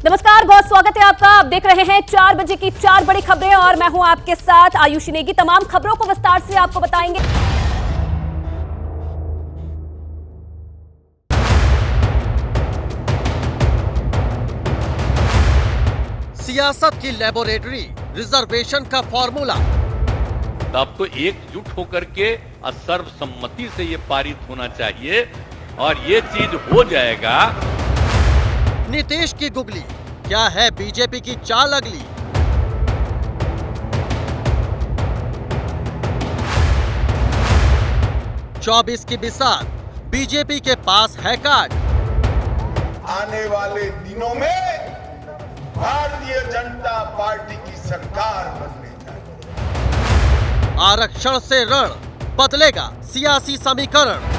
नमस्कार, बहुत स्वागत है आपका। आप देख रहे हैं 4 बजे की 4 बड़ी खबरें और मैं हूं आपके साथ आयुषी नेगी। तमाम खबरों को विस्तार से आपको बताएंगे। सियासत की लेबोरेटरी, रिजर्वेशन का फॉर्मूला। अब तो एकजुट होकर के सर्वसम्मति से ये पारित होना चाहिए और ये चीज हो जाएगा। नीतीश की गुगली, क्या है बीजेपी की चाल अगली? चौबीस की बिसात, बीजेपी के पास है कार्ड। आने वाले दिनों में भारतीय जनता पार्टी की सरकार बनने चाहिए। आरक्षण से रण, बदलेगा सियासी समीकरण।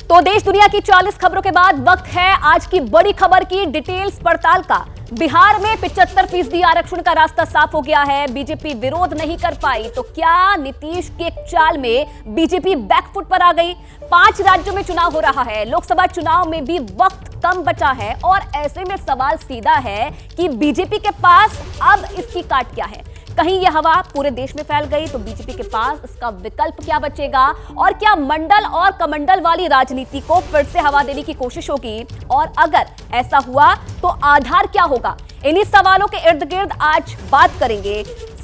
तो देश दुनिया की 40 खबरों के बाद वक्त है आज की बड़ी खबर की डिटेल्स पड़ताल का। बिहार में 75% आरक्षण का रास्ता साफ हो गया है। बीजेपी विरोध नहीं कर पाई तो क्या नीतीश के चाल में बीजेपी बैकफुट पर आ गई? 5 राज्यों में चुनाव हो रहा है। लोकसभा चुनाव में भी वक्त कम बचा है और ऐसे में सवाल सीधा है कि बीजेपी के पास अब इसकी काट क्या है? कहीं यह हवा पूरे देश में फैल गई तो बीजेपी के पास इसका विकल्प क्या बचेगा? और क्या मंडल और कमंडल वाली राजनीति को फिर से हवा देने की कोशिश होगी? और अगर ऐसा हुआ तो आधार क्या होगा? इन्हीं सवालों के इर्द गिर्द आज बात करेंगे।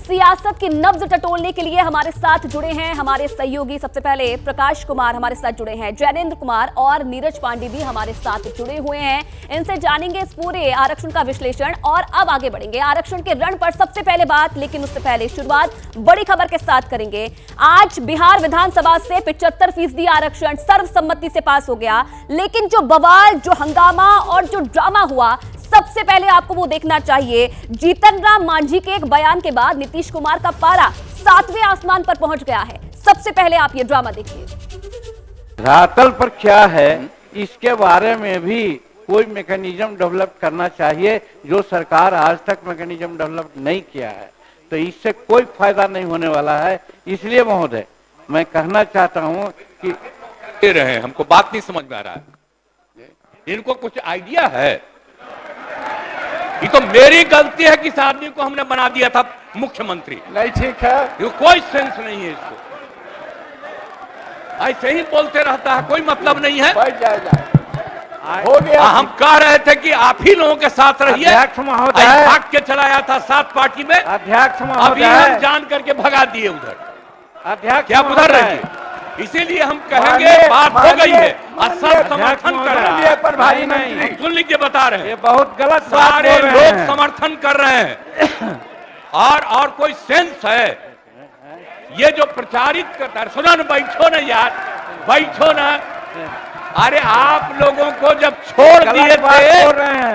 सियासत की नब्ज टटोलने के लिए हमारे साथ जुड़े हैं हमारे सहयोगी। सबसे पहले प्रकाश कुमार हमारे साथ जुड़े हैं, जैनेन्द्र कुमार और नीरज पांडे भी हमारे साथ जुड़े हुए हैं। इनसे जानेंगे इस पूरे आरक्षण का विश्लेषण और अब आगे बढ़ेंगे आरक्षण के रण पर सबसे पहले बात। लेकिन उससे पहले शुरुआत बड़ी खबर के साथ करेंगे। आज बिहार विधानसभा से 75% आरक्षण सर्वसम्मति से पास हो गया। लेकिन जो बवाल, जो हंगामा और जो ड्रामा हुआ, सबसे पहले आपको वो देखना चाहिए। जीतन राम मांझी के एक बयान के बाद नीतीश कुमार का पारा 7वें आसमान पर पहुंच गया है। सबसे पहले आप ये ड्रामा देखिए। धरातल पर क्या है इसके बारे में भी कोई मैकेनिज्म डेवलप करना चाहिए, जो सरकार आज तक मैकेनिज्म डेवलप नहीं किया है। तो इससे कोई फायदा नहीं होने वाला है। इसलिए महोदय मैं कहना चाहता हूं कि दे रहे हैं, हमको बात नहीं समझ में आ रहा है। इनको कुछ आइडिया है? ये तो मेरी गलती है कि इस आदमी को हमने बना दिया था मुख्यमंत्री। नहीं ठीक है, ये कोई सेंस नहीं है इसको। ऐसे ही बोलते रहता है, कोई मतलब नहीं है। हो गया। हम कह रहे थे कि आप ही लोगों के साथ रहिए। अध्यक्ष महोदय, भाग के चलाया था 7 पार्टी में। अध्यक्ष अभी महोदय, हम जान करके भगा दिए उधर। अध्यक्ष क्या उधर रहिए? इसीलिए हम कहेंगे बात हो गई है और सब समर्थन कर रहा है। पर भारी नहीं, सुन लीजिए, बता रहे हैं ये बहुत गलत बात सारे बोल रहे लोग हैं। समर्थन कर रहे हैं। और कोई सेंस है? ये जो प्रचारित करता है, सुनो ना, बैठो ना यार, बैठो ना। अरे आप लोगों को जब छोड़ दिए थे,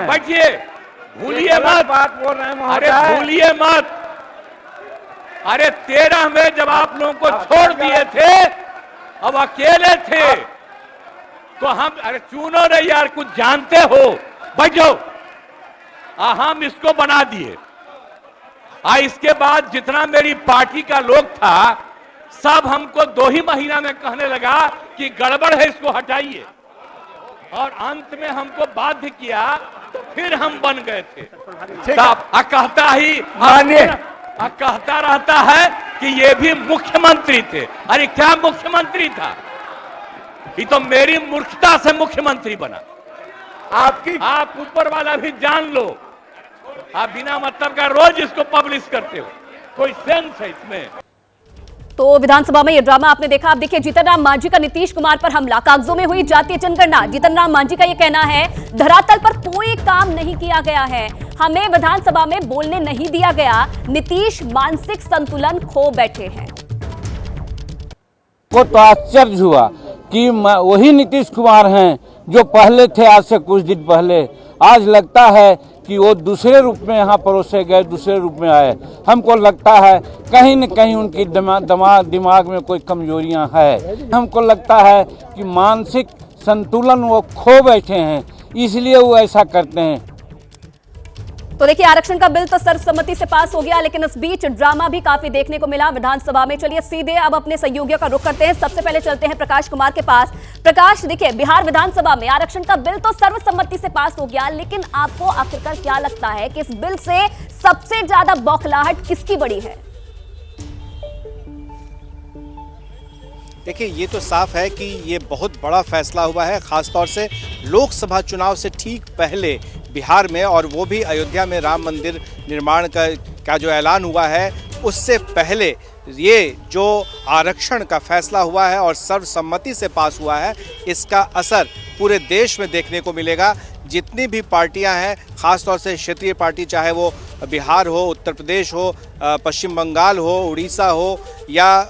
बैठिए, भूलिए मत, बात बोल रहे हैं अरे महोदय। भूलिए मत। अरे 13 में जब आप लोगों को छोड़ दिए थे, अब अकेले थे तो हम, अरे चुनो नहीं यार, कुछ जानते हो, बैठो। हम इसको बना दिए। इसके बाद जितना मेरी पार्टी का लोग था, सब हमको 2 ही महीना में कहने लगा कि गड़बड़ है, इसको हटाइए। और अंत में हमको बाध्य किया तो फिर हम बन गए थे। कहता रहता है कि ये भी मुख्यमंत्री थे। अरे क्या मुख्यमंत्री था? ये तो मेरी मूर्खता से मुख्यमंत्री बना। आप ऊपर वाला भी जान लो। आप बिना मतलब का रोज इसको पब्लिश करते हो, कोई सेंस है इसमें? तो विधानसभा में ये ड्रामा आपने देखा। आप देखिए, जीतन राम मांझी का नीतीश कुमार पर हमला, कागजों में हुई जातीय जनगणना। जीतन राम मांझी का ये कहना है धरातल पर कोई काम नहीं किया गया है, हमें विधानसभा में बोलने नहीं दिया गया। नीतीश मानसिक संतुलन खो बैठे हैं। को तो आश्चर्य हुआ कि वही नीतीश कुमार हैं जो पहले थे, आज से कुछ दिन पहले। आज लगता है कि वो दूसरे रूप में यहाँ परोसे गए, दूसरे रूप में आए। हमको लगता है कहीं न कहीं उनकी दिमाग में कोई कमजोरियाँ है। हमको लगता है कि मानसिक संतुलन वो खो बैठे हैं, इसलिए वो ऐसा करते हैं। तो देखिए, आरक्षण का बिल तो सर्वसम्मति से पास हो गया, लेकिन इस बीच ड्रामा भी काफी देखने को मिला विधानसभा में। चलिए सीधे अब अपने सहयोगियों का रुख करते हैं। सबसे पहले चलते हैं प्रकाश कुमार के पास। प्रकाश, देखिए, बिहार विधानसभा में आरक्षण का बिल तो सर्वसम्मति से पास हो गया, लेकिन आपको आखिरकार क्या लगता है कि इस बिल से सबसे ज्यादा बौखलाहट किसकी बड़ी है? देखिए, ये तो साफ है कि ये बहुत बड़ा फैसला हुआ है, खासतौर से लोकसभा चुनाव से ठीक पहले बिहार में, और वो भी अयोध्या में राम मंदिर निर्माण का जो ऐलान हुआ है उससे पहले ये जो आरक्षण का फैसला हुआ है और सर्वसम्मति से पास हुआ है, इसका असर पूरे देश में देखने को मिलेगा। जितनी भी पार्टियां हैं, खासतौर से क्षेत्रीय पार्टी, चाहे वो बिहार हो, उत्तर प्रदेश हो, पश्चिम बंगाल हो, उड़ीसा हो या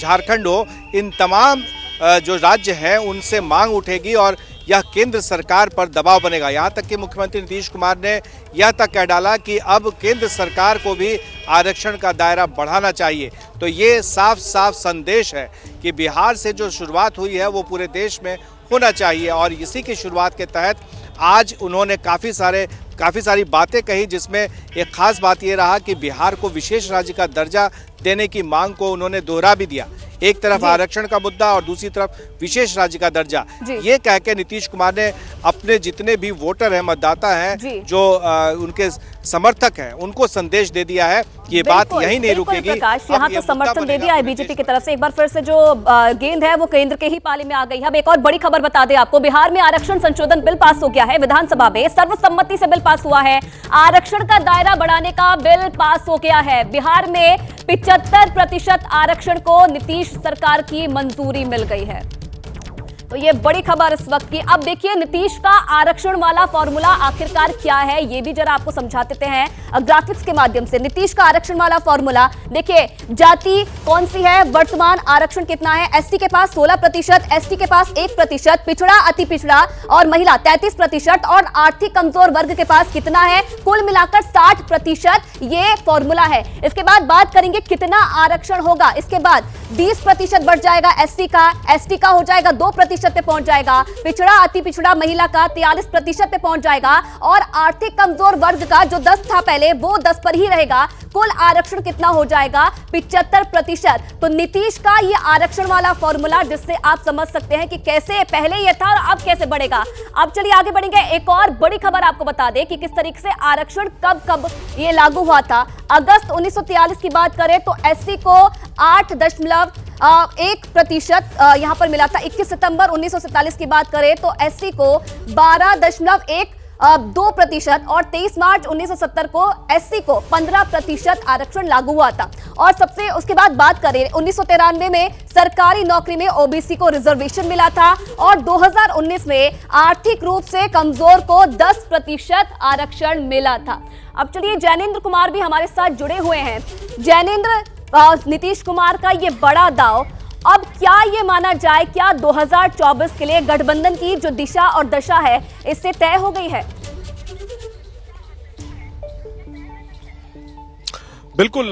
झारखंड हो, इन तमाम जो राज्य हैं उनसे मांग उठेगी और यह केंद्र सरकार पर दबाव बनेगा। यहाँ तक कि मुख्यमंत्री नीतीश कुमार ने यह तक कह डाला कि अब केंद्र सरकार को भी आरक्षण का दायरा बढ़ाना चाहिए। तो ये साफ साफ संदेश है कि बिहार से जो शुरुआत हुई है वो पूरे देश में होना चाहिए, और इसी की शुरुआत के तहत आज उन्होंने काफ़ी सारी बातें कही, जिसमें एक खास बात ये रहा कि बिहार को विशेष राज्य का दर्जा देने की मांग को उन्होंने दोहरा भी दिया। एक तरफ आरक्षण का मुद्दा और दूसरी तरफ विशेष राज्य का दर्जा। ये कह के नीतीश कुमार ने अपने जितने भी वोटर हैं, मतदाता हैं, जो उनके समर्थक हैं, उनको संदेश दे दिया है कि ये बात यही नहीं रुकेगी। यहाँ तो समर्थन दे दिया है बीजेपी की तरफ से। एक बार फिर से जो गेंद है वो केंद्र के ही पाले में आ गई है। अब एक और बड़ी खबर बता दें आपको, बिहार में आरक्षण संशोधन बिल पास हो गया है। विधानसभा में सर्वसम्मति से बिल पास हुआ है। आरक्षण का दायरा बढ़ाने का बिल पास हो गया है। बिहार में 75% आरक्षण को नीतीश सरकार की मंजूरी मिल गई है। तो ये बड़ी खबर इस वक्त की। अब देखिए, नीतीश का आरक्षण वाला फॉर्मूला आखिरकार क्या है, ये भी जरा आपको समझा देते हैं ग्राफिक्स के माध्यम से। नीतीश का आरक्षण वाला फॉर्मूला देखिए, जाति कौन सी है, वर्तमान आरक्षण कितना है। एससी के पास 16%, एसटी के पास 1%, पिछड़ा, अति पिछड़ा और महिला 33%, और आर्थिक कमजोर वर्ग के पास कितना है, कुल मिलाकर 60% ये फॉर्मूला है। इसके बाद बात करेंगे कितना आरक्षण होगा। इसके बाद 20% बढ़ जाएगा एससी का, एसटी का हो जाएगा 2% पे पहुंच जाएगा, पिछड़ा, अति पिछड़ा, महिला का 43% पे पहुंच जाएगा, और आर्थिक कमजोर वर्ग का जो 10 था पहले वो 10 पर ही रहेगा। कुल आरक्षण कितना हो जाएगा, 75%। तो नीतीश का ये आरक्षण वाला फॉर्मूला, जिससे आप समझ सकते हैं कि कैसे पहले ये था और अब कैसे बढ़ेगा। अब चलिए आगे बढ़ेंगे। एक और बड़ी खबर आपको बता दें कि किस तरीके से आरक्षण कब ये लागू हुआ था। अगस्त 1943 की बात करें तो एससी को 8.1% यहां पर मिला था। 21 सितंबर 1947 की बात करें तो एससी को 12.12% और 23 मार्च 1970 को एससी को 15% आरक्षण लागू हुआ था। और सबसे उसके बाद बात करें 1993 में सरकारी नौकरी में ओबीसी को रिजर्वेशन मिला था, और 2019 में आर्थिक रूप से कमजोर को 10% आरक्षण मिला था। अब चलिए, जैनेंद्र कुमार भी हमारे साथ जुड़े हुए हैं। जैनेंद्र, नीतीश कुमार का ये बड़ा दाव, अब क्या ये माना जाए, क्या 2024 के लिए गठबंधन की जो दिशा और दशा है इससे तय हो गई है? बिल्कुल,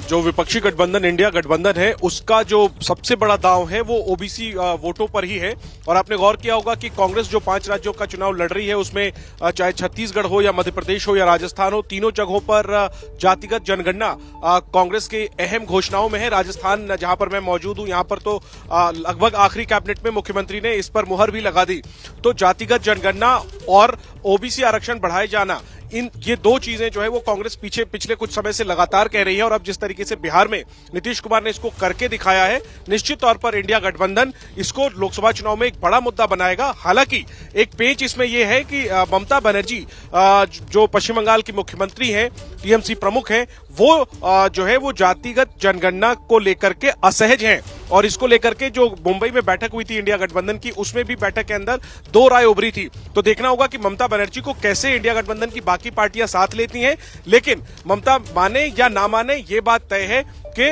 जो विपक्षी गठबंधन इंडिया गठबंधन है उसका जो सबसे बड़ा दांव है वो ओबीसी वोटों पर ही है। और आपने गौर किया होगा कि कांग्रेस जो 5 राज्यों का चुनाव लड़ रही है उसमें चाहे छत्तीसगढ़ हो या मध्य प्रदेश हो या राजस्थान हो, तीनों जगहों पर जातिगत जनगणना कांग्रेस की अहम घोषणाओं में है। राजस्थान जहां पर मैं मौजूद हूं, यहां पर तो लगभग आखिरी कैबिनेट में मुख्यमंत्री ने इस पर मुहर भी लगा दी। तो जातिगत जनगणना और ओबीसी आरक्षण बढ़ाए जाना, ये दो चीजें जो है वो कांग्रेस पिछले कुछ समय से लगातार कह रही है। और अब जिस तरीके से बिहार में नीतीश कुमार ने इसको करके दिखाया है, निश्चित तौर पर इंडिया गठबंधन इसको लोकसभा चुनाव में एक बड़ा मुद्दा बनाएगा। हालांकि एक पेंच इसमें यह है कि ममता बनर्जी जो पश्चिम बंगाल की मुख्यमंत्री हैं, टीएमसी प्रमुख हैं, वो जो है वो जातिगत जनगणना को लेकर के असहज हैं। और इसको लेकर के जो मुंबई में बैठक हुई थी इंडिया गठबंधन की, उसमें भी बैठक के अंदर 2 राय उभरी थी। तो देखना होगा कि ममता बनर्जी को कैसे इंडिया गठबंधन की बाकी पार्टियां साथ लेती हैं। लेकिन ममता माने या ना माने, ये बात तय है के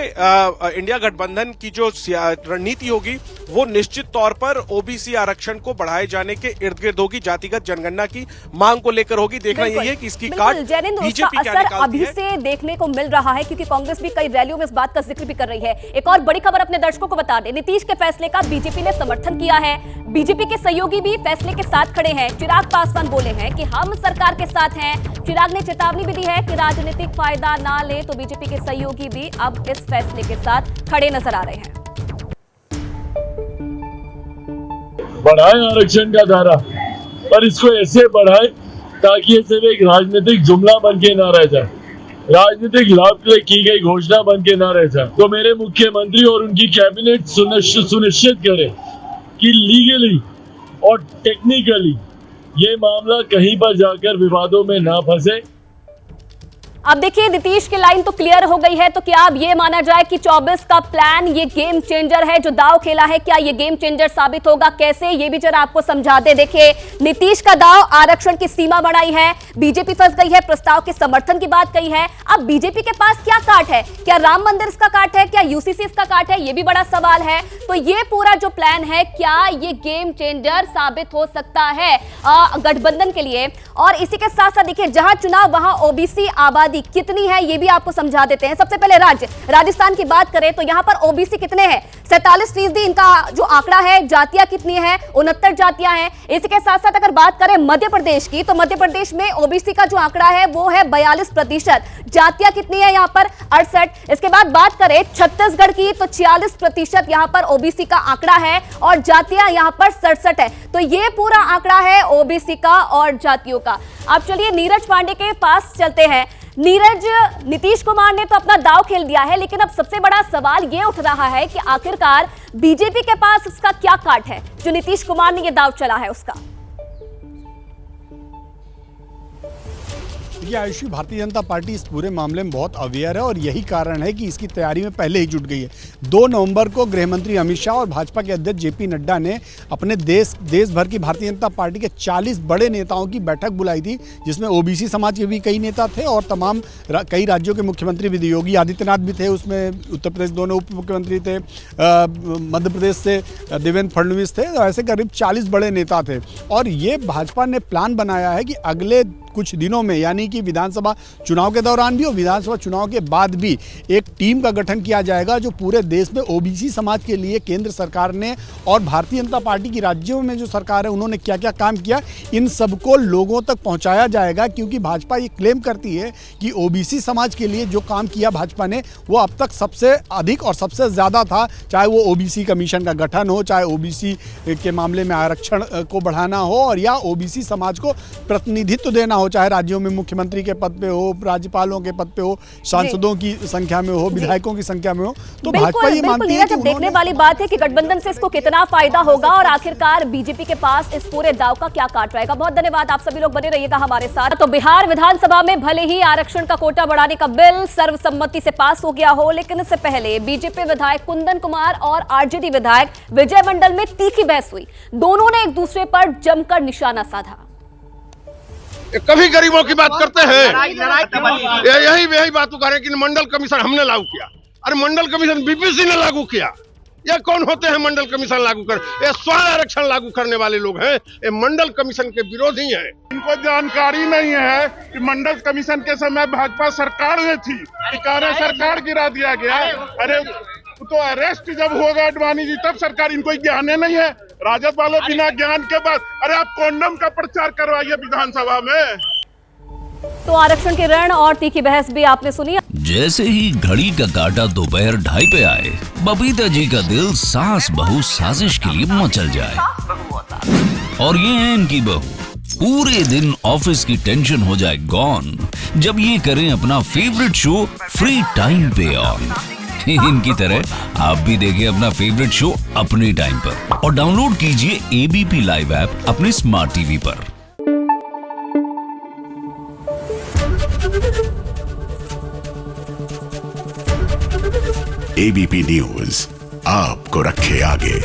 इंडिया गठबंधन की जो रणनीति होगी वो निश्चित तौर पर ओबीसी आरक्षण को बढ़ाए जाने के इर्द गिर्द होगी, जातिगत जनगणना की मांग को लेकर होगी। देखना यही है कि इसकी काट बीजेपी क्या निकालती है। अभी से देखने को मिल रहा है क्योंकि कांग्रेस भी कई रैलियों में इस बात का जिक्र भी कर रही है। एक और बड़ी खबर अपने दर्शकों को बता दें, नीतीश के फैसले का बीजेपी ने समर्थन किया है। बीजेपी के सहयोगी भी फैसले के साथ खड़े हैं। चिराग पासवान बोले हैं कि हम सरकार के साथ हैं। चिराग ने चेतावनी भी दी है कि राजनीतिक फायदा ना ले तो बीजेपी के सहयोगी भी अब इस फैसले के साथ खड़े नजर आ रहे हैं। बढ़ाएं आरक्षण का दायरा, पर इसको ऐसे बढ़ाएं ताकि ये सिर्फ एक राजनीतिक जुमला बन के ना रह जाए, राजनीतिक लाभ के लिए की गई घोषणा बन के ना रह जाए। तो मेरे मुख्यमंत्री और उनकी कैबिनेट सुनिश्चित करे कि लीगली और टेक्निकली ये मामला कहीं पर जाकर विवादों में ना फंसे। अब देखिए नीतीश की लाइन तो क्लियर हो गई है, तो क्या अब ये माना जाए कि 24 का प्लान ये गेम चेंजर है जो दाव खेला है, क्या ये गेम चेंजर साबित होगा? कैसे, ये भी जरा आपको समझा दे। देखिए नीतीश का दाव आरक्षण की सीमा बढ़ाई है, बीजेपी फंस गई है, प्रस्ताव के समर्थन की बात कही है। अब बीजेपी के पास क्या काट है? क्या राम मंदिर इसका काट है? क्या यूसीसी इसका काट है? ये भी बड़ा सवाल है। तो ये पूरा जो प्लान है, क्या ये गेम चेंजर साबित हो सकता है गठबंधन के लिए? और इसी के साथ साथ देखिए जहां चुनाव वहां ओबीसी आबादी कितनी है ये भी आपको समझा देते हैं। सबसे पहले राजस्थान की बात करें तो यहां पर ओबीसी कितने हैं? 47% इनका जो आंकड़ा है। जातियां कितनी है? 69 जातियां हैं। इसी के साथ साथ अगर बात करें मध्य प्रदेश की तो मध्य प्रदेश में ओबीसी का जो आंकड़ा है वो है 42%। जातियां कितनी है यहां पर? 68। इसके बाद बात करें छत्तीसगढ़ की तो 46% यहां पर ओबीसी का आंकड़ा है और जातियां यहां पर 67 है। तो ये पूरा आंकड़ा है ओबीसी का और जातियों का। अब चलिए नीरज पांडे के पास चलते हैं। नीरज, नीतीश कुमार ने तो अपना दाव खेल दिया है, लेकिन अब सबसे बड़ा सवाल ये उठ रहा है कि आखिरकार बीजेपी के पास उसका क्या काट है जो नीतीश कुमार ने ये दाव चला है उसका। देखिए आयुषी, भारतीय जनता पार्टी इस पूरे मामले में बहुत अवेयर है और यही कारण है कि इसकी तैयारी में पहले ही जुट गई है। 2 नवंबर को गृह मंत्री अमित शाह और भाजपा के अध्यक्ष जेपी नड्डा ने अपने देश भर की भारतीय जनता पार्टी के 40 बड़े नेताओं की बैठक बुलाई थी, जिसमें ओबीसी समाज के भी कई नेता थे और तमाम कई राज्यों के मुख्यमंत्री भी थे। योगी आदित्यनाथ भी थे उसमें, उत्तर प्रदेश दोनों उप मुख्यमंत्री थे, मध्य प्रदेश से देवेंद्र फडणवीस थे। तो ऐसे करीब 40 बड़े नेता थे और ये भाजपा ने प्लान बनाया है कि अगले कुछ दिनों में, यानी कि विधानसभा चुनाव के दौरान भी और विधानसभा चुनाव के बाद भी एक टीम का गठन किया जाएगा जो पूरे देश में ओबीसी समाज के लिए केंद्र सरकार ने और भारतीय जनता पार्टी की राज्यों में जो सरकार है उन्होंने क्या क्या काम किया, इन सबको लोगों तक पहुंचाया जाएगा। क्योंकि भाजपा ये क्लेम करती है कि ओबीसी समाज के लिए जो काम किया भाजपा ने वो अब तक सबसे अधिक और सबसे ज़्यादा था, चाहे वो ओबीसी कमीशन का गठन हो, चाहे ओबीसी के मामले में आरक्षण को बढ़ाना हो और या ओबीसी समाज को प्रतिनिधित्व देना हो, चाहे राज्यों में मुख्यमंत्री के पद पे हो, राज्यपालों के पद पे हो, सांसदों की संख्या में हो, विधायकों की संख्या में हो। तो भाजपा ये मानती है कि देखने वाली बात है कि गठबंधन से इसको कितना फायदा होगा और आखिरकार बीजेपी के पास इस पूरे दाव का क्या काट रहेगा। बहुत धन्यवाद, आप सभी लोग बने रहिएगा हमारे साथ। तो बिहार विधानसभा में भले ही आरक्षण का कोटा बढ़ाने का बिल सर्वसम्मति से पास हो गया हो, लेकिन इससे पहले बीजेपी विधायक कुंदन कुमार और आरजेडी विधायक विजय मंडल में तीखी बहस हुई। दोनों ने एक दूसरे पर जमकर निशाना साधा। कभी गरीबों की बात करते हैं, यही बात कह रहे हैं कि मंडल कमीशन हमने लागू किया। अरे मंडल कमीशन बीपीसी ने लागू किया। ये कौन होते हैं मंडल कमीशन लागू कर? ये स्वर्ण आरक्षण लागू करने वाले लोग हैं, ये मंडल कमीशन के विरोधी हैं। इनको जानकारी नहीं है कि मंडल कमीशन के समय भाजपा सरकार में थी, कार्य सरकार गिरा दिया गया। अरे तो अरेस्ट जब होगा अडवाणी जी तब सरकार, इनको ज्ञान नहीं है। राजद वालों बिना ज्ञान के बाद, अरे आप कॉन्डम का प्रचार करवाइए विधानसभा में। तो आरक्षण के रण और तीखी बहस भी आपने सुनी। जैसे ही घड़ी का काटा दोपहर 2:30 पे आए, बबीता जी का दिल सास बहू साजिश के लिए मचल जाए। और ये है इनकी बहू, पूरे दिन ऑफिस की टेंशन हो जाए गॉन जब ये करें अपना फेवरेट शो फ्री टाइम पे ऑन। इनकी तरह आप भी देखिए अपना फेवरेट शो अपने टाइम पर और डाउनलोड कीजिए एबीपी लाइव ऐप अपने स्मार्ट टीवी पर। एबीपी न्यूज आपको रखे आगे।